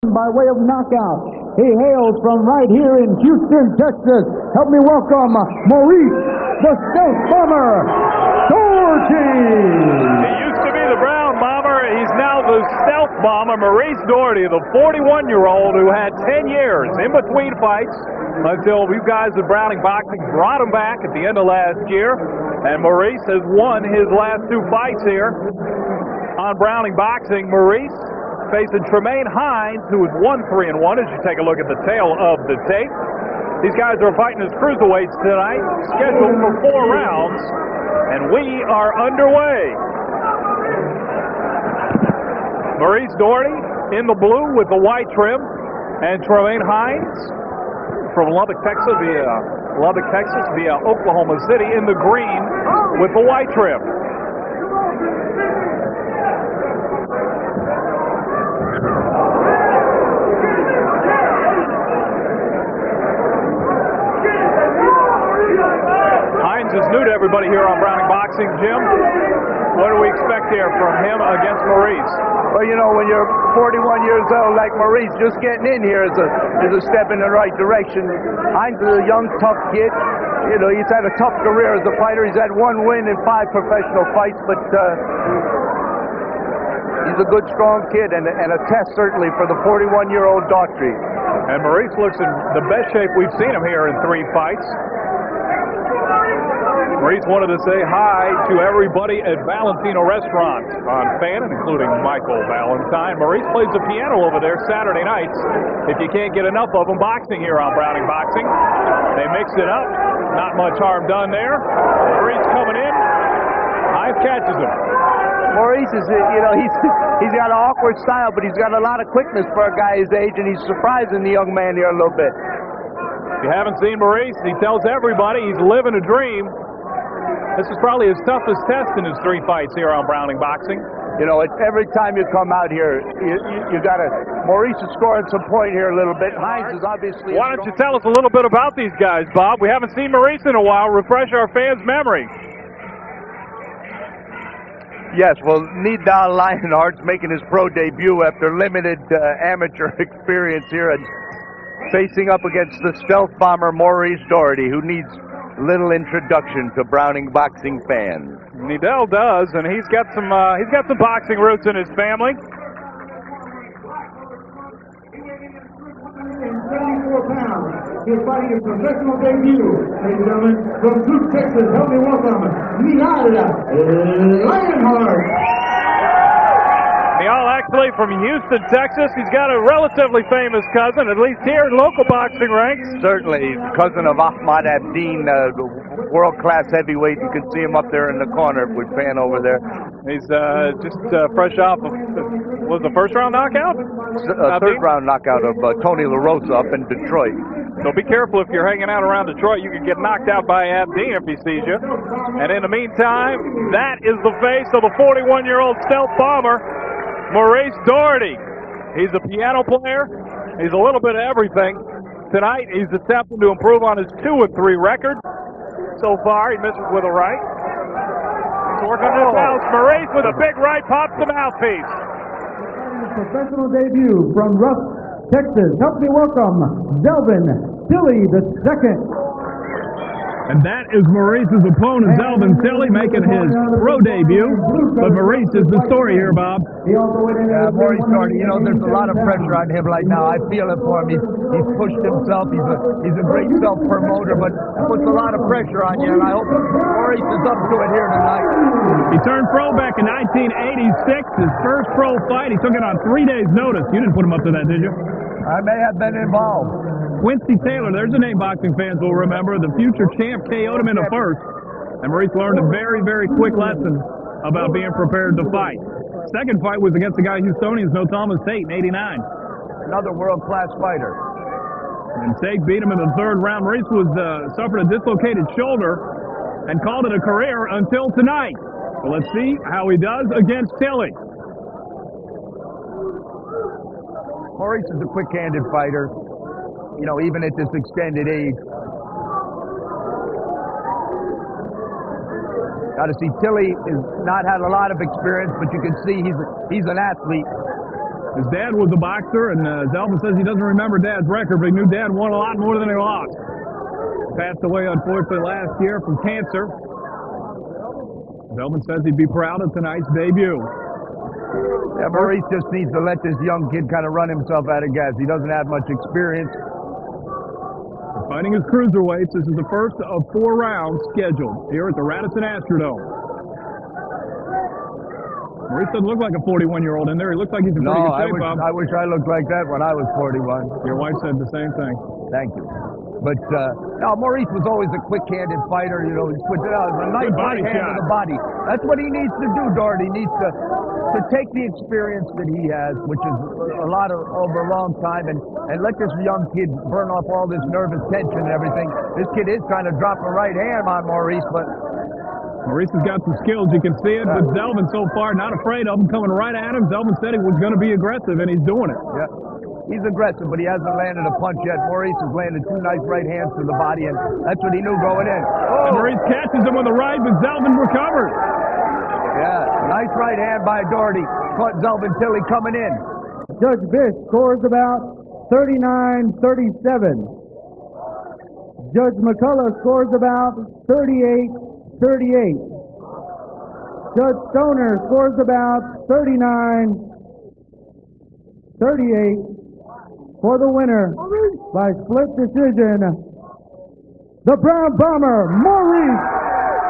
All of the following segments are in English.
By way of knockout. He hails from right here in Houston, Texas. Help me welcome Maurice, the Stealth Bomber, Doherty. He used to be the Brown Bomber. He's now the Stealth Bomber, Maurice Doherty, the 41-year-old who had 10 years in between fights until you guys at Browning Boxing brought him back at the end of last year. And Maurice has won his last 2 fights here on Browning Boxing. Maurice facing Tremaine Hines, who is 1-3-1 as you take a look at the tail of the tape. These guys are fighting as cruiserweights tonight, scheduled for 4 rounds, and we are underway. Maurice Doherty in the blue with the white trim, and Tremaine Hines from Lubbock, Texas via Oklahoma City in the green with the white trim. Is new to everybody here on Browning Boxing. Jim, what do we expect here from him against Maurice? Well, you know, when you're 41 years old like Maurice, just getting in here is a step in the right direction. Hines is a young, tough kid. You know, he's had a tough career as a fighter. He's had 1 win in 5 professional fights, but he's a good, strong kid and a test, certainly, for the 41-year-old Daughtry. And Maurice looks in the best shape we've seen him here in 3 fights. Maurice wanted to say hi to everybody at Valentino Restaurant on Fannin, including Michael Valentine. Maurice plays the piano over there Saturday nights. If you can't get enough of him boxing here on Browning Boxing, they mix it up. Not much harm done there. Maurice coming in. Hines catches him. Maurice is, you know, he's got an awkward style, but he's got a lot of quickness for a guy his age, and he's surprising the young man here a little bit. If you haven't seen Maurice, he tells everybody he's living a dream. This is probably his toughest test in his 3 fights here on Browning Boxing. You know, every time you come out here, you got to. Maurice is scoring some point here a little bit. Hines is obviously. Why don't you tell us a little bit about these guys, Bob? We haven't seen Maurice in a while. Refresh our fans' memory. Yes, well, Nidal Lionheart's making his pro debut after limited amateur experience here and facing up against the Stealth Bomber Maurice Doherty, who needs little introduction to Browning Boxing fans. Nidal does, and he's got some boxing roots in his family. 74 pounds. He's fighting his professional debut, ladies and gentlemen, from Duke, Texas. Help me welcome Nidal Lionheart. Nidal actually from Houston, Texas. He's got a relatively famous cousin, at least here in local boxing ranks. Certainly, cousin of Ahmad Abdeen, world-class heavyweight. You can see him up there in the corner if we pan over there. He's just fresh off of, was the first-round knockout? Third-round knockout of Tony La Rosa up in Detroit. So be careful if you're hanging out around Detroit. You can get knocked out by Abdeen if he sees you. And in the meantime, that is the face of the 41-year-old Stealth Bomber, Maurice Doherty. He's a piano player. He's a little bit of everything. Tonight, he's attempting to improve on his 2-3 record. So far, he misses with a right. He's working on his house. Maurice with a big right pops the mouthpiece. His professional debut from Ruff, Texas. Help me welcome Delvin Tilley II. And that is Maurice's opponent, Delvin Tilley, making his pro debut. But Maurice is the story here, Bob. Maurice Doherty, you know, there's a lot of pressure on him right now. I feel it for him. He's pushed himself. He's a great self-promoter, but it puts a lot of pressure on you, and I hope Maurice is up to it here tonight. He turned pro back in 1986, his first pro fight. He took it on 3 days' notice. You didn't put him up to that, did you? I may have been involved. Quincy Taylor, there's a name boxing fans will remember. The future champ KO'd him in the first. And Maurice learned a very, very quick lesson about being prepared to fight. Second fight was against the guy Houstonians know Thomas Tate in '89. Another world-class fighter. And Tate beat him in the 3rd round. Maurice was suffered a dislocated shoulder and called it a career until tonight. So let's see how he does against Tilley. Maurice is a quick-handed fighter. You know, even at this extended age. Now to see Tilley has not had a lot of experience, but you can see he's an athlete. His dad was a boxer, and Zelvin says he doesn't remember Dad's record, but he knew Dad won a lot more than he lost. Passed away, unfortunately, last year from cancer. Zelvin says he'd be proud of tonight's debut. Yeah, Maurice just needs to let this young kid kind of run himself out of gas. He doesn't have much experience. Fighting his cruiserweights, this is the first of 4 rounds scheduled here at the Radisson Astrodome. Maurice doesn't look like a 41-year-old in there. He looks like he's in pretty good shape, Bob. I wish I looked like that when I was 41. Your wife said the same thing. Thank you. But, no, Maurice was always a quick-handed fighter. You know, he put it out. A nice right hand to the body. That's what he needs to do, Doherty. He needs to take the experience that he has, which is a lot over a long time, and let this young kid burn off all this nervous tension and everything. This kid is trying to drop a right hand on Maurice, but Maurice has got some skills. You can see it, but Zelvin so far not afraid of him coming right at him. Zelvin said he was going to be aggressive, and he's doing it. Yeah. He's aggressive, but he hasn't landed a punch yet. Maurice has landed 2 nice right hands to the body, and that's what he knew going in. Oh! And Maurice catches him with the right, but Zelvin recovers. Yeah, nice right hand by Doherty. Caught Zelvin Tilly coming in. Judge Bish scores about 39-37. Judge McCullough scores about 38-38. Judge Stoner scores about 39-38 for the winner by split decision, the Brown Bomber, Maurice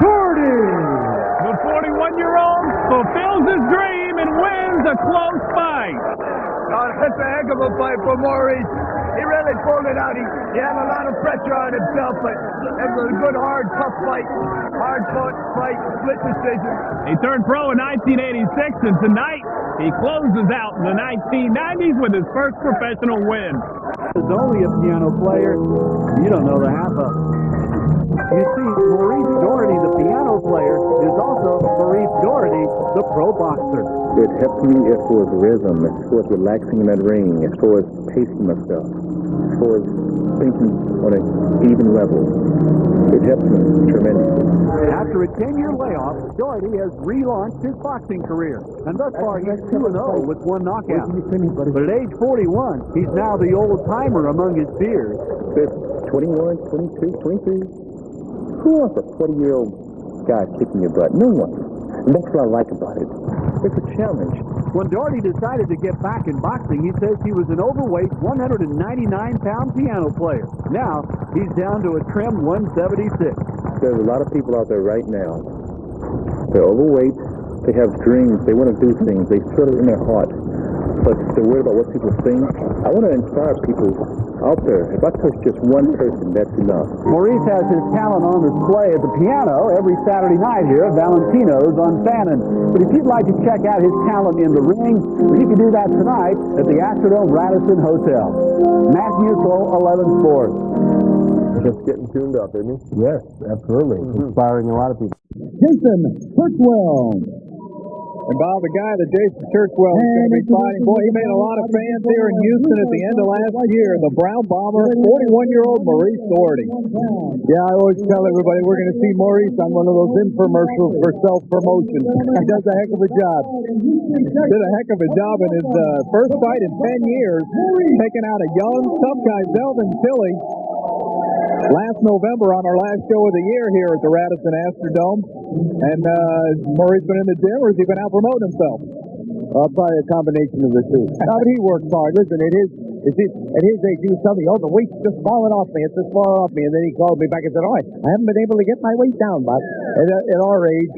Doherty. The 41-year-old fulfills his dream and wins a close fight. Oh, that's a heck of a fight for Maurice. He really pulled it out. He had a lot of pressure on himself, but it was a good, hard, tough fight. Hard-fought fight, split decision. He turned pro in 1986, and tonight he closes out the 1990s with his first professional win. Is only a piano player. You don't know the half of it. You see, Maurice Doherty, the piano player, is also Maurice Doherty, the pro boxer. It helped me as far as rhythm, as far as relaxing in that ring, as far as pacing myself, as far as thinking on an even level. It helped me tremendously. After a 10-year layoff, Doherty has relaunched his boxing career, and thus far he's 2-0 with 1 knockout. But at age 41, he's now the old-timer among his peers. But 21, 22, 23, who wants a 40-year-old guy kicking your butt? No one. And that's what I like about it. It's a challenge. When Doherty decided to get back in boxing, he says he was an overweight 199-pound piano player. Now, he's down to a trim 176. There's a lot of people out there right now. They're overweight. They have dreams. They want to do things. They feel it in their heart. But they're worried about what people think. I want to inspire people out there. If I touch just one person, that's enough. Maurice has his talent on display at the piano every Saturday night here at Valentino's on Fannin. But if you'd like to check out his talent in the ring, you can do that tonight at the Astrodome Radisson Hotel. Matthew Cole, 11 Sports. Just getting tuned up, isn't he? Yes, absolutely. Inspiring a lot of people. Jason Churchwell. And Bob, the guy that Jason Churchwell is going to be fighting, boy, he made a lot of fans here in Houston at the end of last year. The Brown Bomber, 41-year-old Maurice Doherty. Yeah, I always tell everybody we're going to see Maurice on one of those infomercials for self-promotion. He does a heck of a job. Did a heck of a job in his first fight in 10 years, taking out a young, tough guy, Zelvin Tilly, last November on our last show of the year here at the Radisson Astrodome. And Maurice been in the gym, or has he been out promoting himself? Probably a combination of the two. No, but he works hard. Listen, at his age, he was telling me, the weight's just falling off me. It's just falling off me. And then he called me back and said, I haven't been able to get my weight down, but at our age,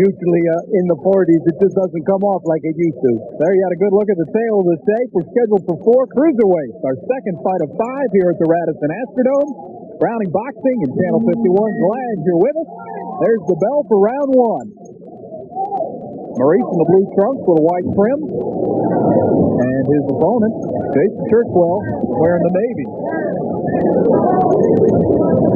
usually in the 40s, it just doesn't come off like it used to. There you had a good look at the tail of the tape. We're scheduled for 4 cruiserweights. Our second fight of 5 here at the Radisson Astrodome. Browning Boxing and Channel 51. Glad you're with us. There's the bell for round 1. Maurice in the blue trunks with a white trim. And his opponent, Jason Churchwell, wearing the navy.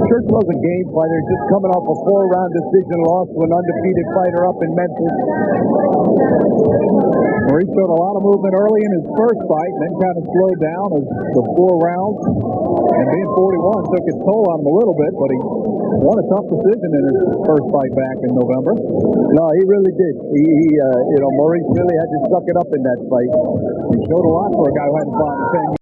Churchwell's a game fighter, just coming off a 4-round decision loss to an undefeated fighter up in Memphis. Maurice showed a lot of movement early in his first fight, and then kind of slowed down as the 4 rounds. And being 41 took its toll on him a little bit, but he won a tough decision in his first fight back in November. No, he really did. Maurice really had to suck it up in that fight. He showed a lot for a guy who hadn't fought in 10 years.